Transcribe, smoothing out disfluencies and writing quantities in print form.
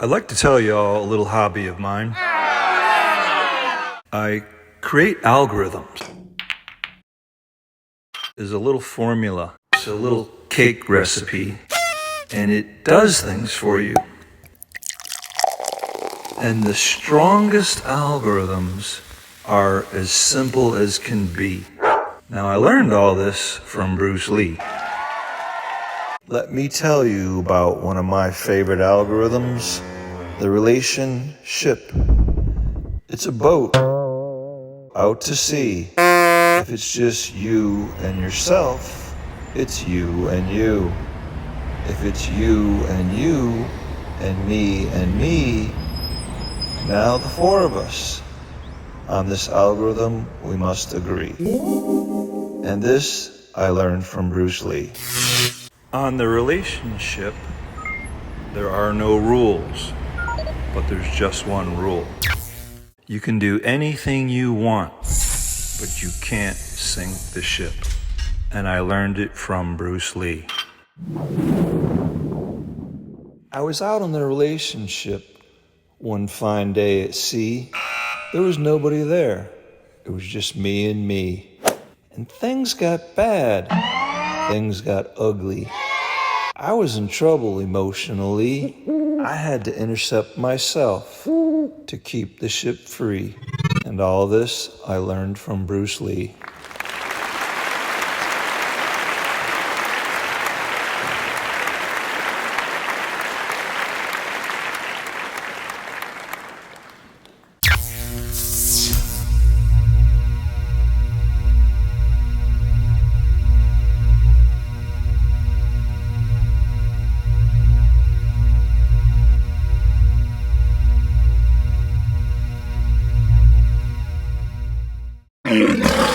I'd like to tell you all a little hobby of mine. I create algorithms. There's a little formula. It's a little cake recipe, and it does things for you. And the strongest algorithms are as simple as can be. Now, I learned all this from Bruce Lee. Let me tell you about one of my favorite algorithms, the relationship. It's a boat out to sea. If it's just you and yourself, it's you and you. If it's you and you and me, now the four of us. On this algorithm, we must agree. And this I learned from Bruce Lee. On the relationship, there are no rules, but there's just one rule. You can do anything you want, but you can't sink the ship. And I learned it from Bruce Lee. I was out on the relationship one fine day at sea. There was nobody there. It was just me and me. And things got bad. Things got ugly. I was in trouble emotionally. I had to intercept myself to keep the ship free. And all this I learned from Bruce Lee. Yeah.